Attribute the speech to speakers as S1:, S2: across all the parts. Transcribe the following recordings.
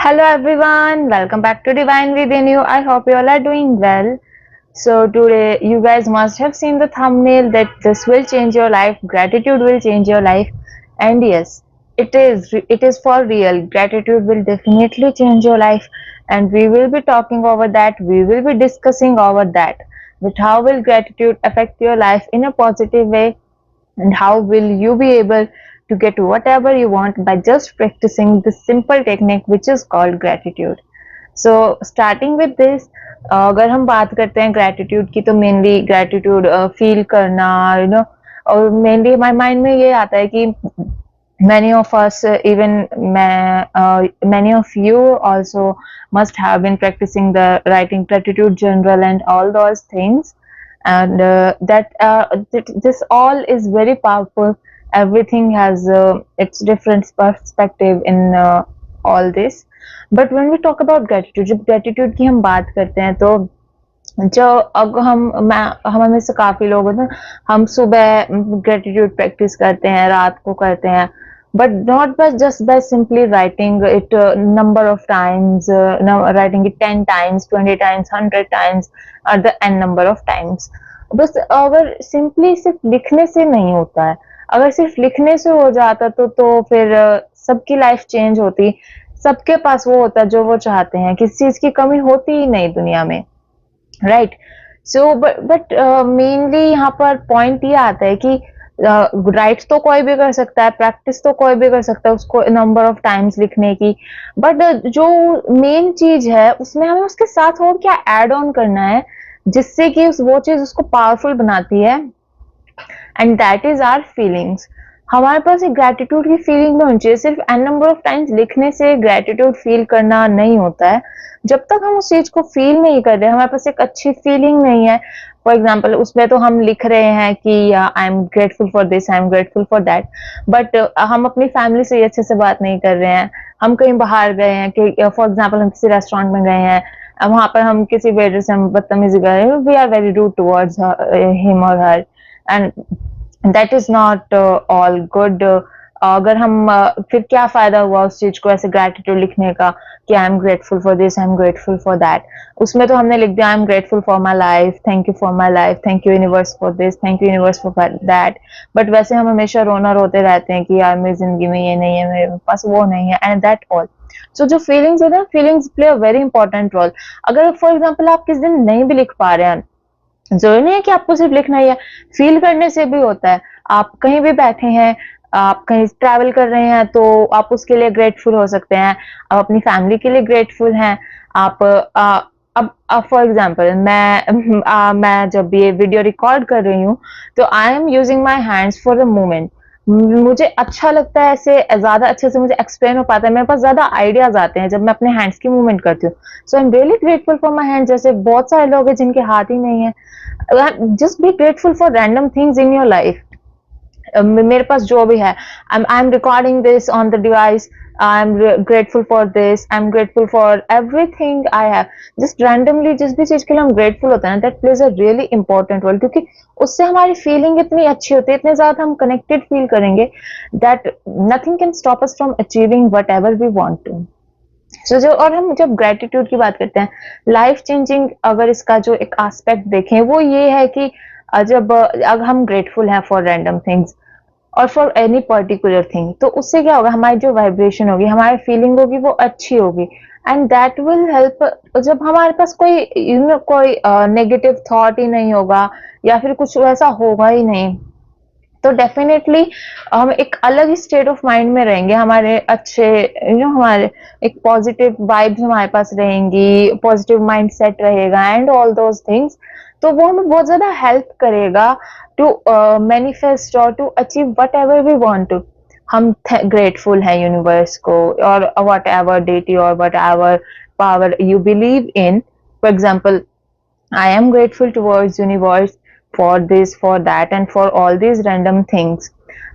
S1: Hello everyone, welcome back to Divine Within You. I hope you all are doing well. So today you guys must have seen the thumbnail that this will change your life, gratitude will change your life. And yes, it is for real. Gratitude will definitely change your life and we will be talking over that. We will be discussing over that. That how will gratitude affect your life in a positive way and how will you be able to get whatever you want by just practicing this simple technique which is called gratitude. So starting with this, अगर हम बात करते हैं gratitude की तो mainly gratitude feel करना और mainly हमारे माइंड में ये आता है कि many of us even many of you also must have been practicing the writing gratitude journal and all those things, and this all is very powerful. Everything has its different perspective in all this. But when we talk about gratitude, जब gratitude की हम बात करते हैं तो जो अब हम हमें से काफी लोग होते हैं, हम सुबह ग्रेटिट्यूड प्रैक्टिस करते हैं, रात को करते हैं, but not by just by simply writing it number of times, writing it 10 times, 20 times, 100 times, or the n number of times. बस अगर सिंपली सिर्फ लिखने से नहीं होता है, अगर सिर्फ लिखने से हो जाता तो फिर सबकी लाइफ चेंज होती, सबके पास वो होता जो वो चाहते हैं, किसी चीज की कमी होती ही नहीं दुनिया में, राइट? सो बट मेनली यहाँ पर पॉइंट ये आता है कि राइट तो कोई भी कर सकता है, प्रैक्टिस तो कोई भी कर सकता है उसको नंबर ऑफ टाइम्स लिखने की, बट जो मेन चीज है उसमें हमें उसके साथ और क्या ऐड ऑन करना है जिससे कि वो चीज उसको पावरफुल बनाती है, and that is our feelings. हमारे पास एक ग्रेटिट्यूड की फीलिंग भी होनी चाहिए. सिर्फ एन नंबर ऑफ टाइम्स लिखने से ग्रेटिट्यूड फील करना नहीं होता है. जब तक हम उस चीज को फील नहीं कर रहे, हमारे पास एक अच्छी फीलिंग नहीं है, फॉर एग्जाम्पल उसमें तो हम लिख रहे हैं कि आई am grateful for this, I am grateful for that, but हम अपनी फैमिली से अच्छे से बात नहीं कर रहे हैं, हम कहीं बाहर गए हैं कि फॉर एग्जाम्पल हम किसी रेस्टोरेंट में गए हैं, वहां पर हम किसी वेटर से हम बदतमीजी कर रहे हैं, we are very rude towards him और her, and that is not all good. अगर हम फिर क्या फायदा हुआ उस चीज को ऐसे ग्रेटिट्यूड लिखने का कि आई am grateful for this, I am grateful for that. उसमें तो हमने लिख दिया आई am grateful for my life, thank you for my life, thank you universe for this, thank you universe for that, but वैसे हम हमेशा रोना रोते रहते हैं कि यार मेरी जिंदगी में ये नहीं है, मेरे पास वो नहीं है, एंड दैट ऑल. सो जो फीलिंग्स है ना, feelings play a very important role. अगर फॉर एग्जाम्पल आप किस दिन नहीं भी लिख पा रहे हैं, जरूरी नहीं है कि आपको सिर्फ लिखना ही है, फील करने से भी होता है. आप कहीं भी बैठे हैं, आप कहीं ट्रैवल कर रहे हैं तो आप उसके लिए ग्रेटफुल हो सकते हैं, आप अपनी फैमिली के लिए ग्रेटफुल हैं. आप अब फॉर एग्जांपल मैं जब ये वीडियो रिकॉर्ड कर रही हूँ तो I am using my hands for the moment. मुझे अच्छा लगता है, ऐसे ज्यादा अच्छे से मुझे एक्सप्लेन हो पाता है, मेरे पास ज्यादा आइडियाज आते हैं जब मैं अपने हैंड्स की मूवमेंट करती हूँ. So I am really grateful for my hand. जैसे बहुत सारे लोग हैं जिनके हाथ ही नहीं है, just be grateful for random things in your life. मेरे पास जो भी है, I'm recording this on the device, I'm grateful for this, I'm grateful for everything I have. Just randomly जिस भी चीज के लिए हम grateful होते हैं, that plays a really important role, क्योंकि उससे हमारी फीलिंग इतनी अच्छी होती है, इतने ज्यादा हम कनेक्टेड फील करेंगे, that nothing can stop us from achieving whatever we want to. जो और हम जब ग्रेटिट्यूड की बात करते हैं, लाइफ चेंजिंग अगर इसका जो एक एस्पेक्ट देखें वो ये है कि जब अगर हम ग्रेटफुल हैं फॉर रैंडम थिंग्स और फॉर एनी पर्टिकुलर थिंग, तो उससे क्या होगा, हमारी जो वाइब्रेशन होगी, हमारी फीलिंग होगी, वो अच्छी होगी, एंड दैट विल हेल्प. जब हमारे पास कोई कोई नेगेटिव थॉट ही नहीं होगा या फिर कुछ वैसा होगा ही नहीं, तो डेफिनेटली हम एक अलग ही स्टेट ऑफ माइंड में रहेंगे, हमारे अच्छे हमारे एक पॉजिटिव वाइब्स हमारे पास रहेंगी, पॉजिटिव माइंड सेट रहेगा एंड ऑल दोज थिंग्स. तो वो हमें बहुत ज्यादा हेल्प करेगा टू मैनिफेस्ट और to achieve whatever we want to. हम ग्रेटफुल हैं यूनिवर्स को और वट एवर डेटी और whatever power you believe in. For example, I am grateful towards universe for this, for that and for all these random things.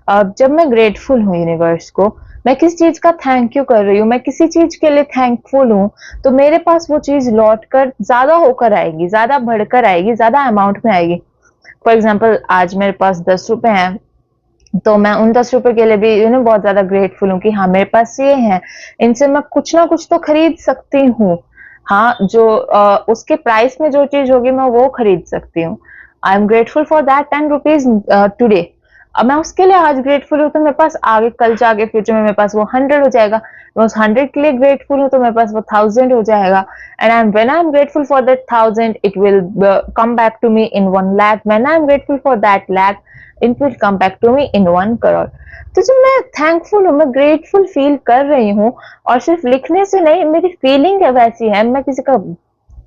S1: अब जब मैं grateful हूँ universe को, मैं किस चीज का थैंक यू कर रही हूँ, मैं किसी चीज के लिए थैंकफुल हूँ, तो मेरे पास वो चीज लौट कर ज्यादा होकर आएगी, ज्यादा बढ़कर आएगी, ज्यादा अमाउंट में आएगी. फॉर एग्जाम्पल, आज मेरे पास 10 रुपए हैं, तो मैं उन 10 रुपए के लिए भी बहुत ज्यादा ग्रेटफुल हूँ कि हाँ मेरे पास ये है, इनसे मैं कुछ ना कुछ तो खरीद सकती हूँ। हाँ, जो उसके प्राइस में जो चीज होगी मैं वो खरीद सकती हूँ। आई am grateful for that 10 rupees today. अब मैं उसके लिए आज ग्रेटफुल हूँ तो मेरे पास आगे कल जाके फ्यूचर में मेरे पास वो 100 हो जाएगा। मैं उस 100 के लिए ग्रेटफुल हूँ तो मेरे पास वो 1000 हो जाएगा। And I am grateful for that 1000 it will come back to me in 1 lakh। When I am grateful for that lakh it will come back to me in 1 crore। तो जब मैं थैंकफुल हूँ, मैं ग्रेटफुल फील कर रही हूँ, और सिर्फ लिखने से नहीं, मेरी फीलिंग वैसी है, मैं किसी का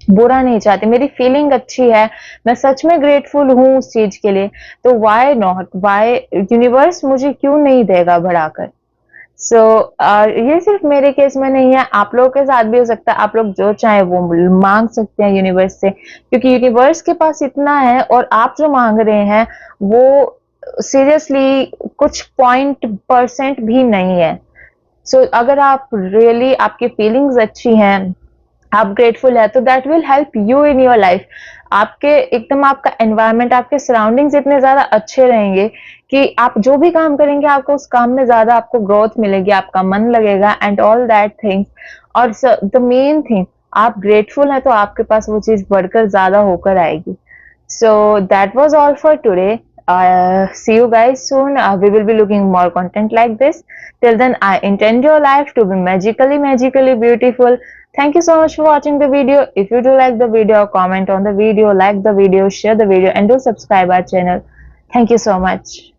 S1: बुरा नहीं चाहती, मेरी फीलिंग अच्छी है, मैं सच में ग्रेटफुल हूँ उस चीज के लिए। तो वाई नॉट, वाई यूनिवर्स मुझे क्यों नहीं देगा बढ़ाकर। सो ये सिर्फ मेरे केस में नहीं है, आप लोगों के साथ भी हो सकता है। आप लोग जो चाहे वो मांग सकते हैं यूनिवर्स से, क्योंकि यूनिवर्स के पास इतना है, और आप जो मांग रहे हैं वो सीरियसली कुछ % भी नहीं है। सो अगर आप रियली आपकी फीलिंग्स अच्छी हैं, आप ग्रेटफुल है, तो that will help you in your life. आपके एकदम आपका एनवायरनमेंट, आपके सराउंडिंग्स इतने ज्यादा अच्छे रहेंगे कि आप जो भी काम करेंगे आपको उस काम में ज्यादा आपको ग्रोथ मिलेगी, आपका मन लगेगा एंड ऑल दैट थिंग्स। और द मेन थिंग, आप ग्रेटफुल है तो आपके पास वो चीज बढ़कर ज्यादा होकर आएगी। So that was all for today. See you guys soon. We will be looking more content like this. Till then, I intend your life to be magically beautiful. Thank you so much for watching the video. If you do like the video, comment on the video, like the video, share the video, and do subscribe our channel. Thank you so much.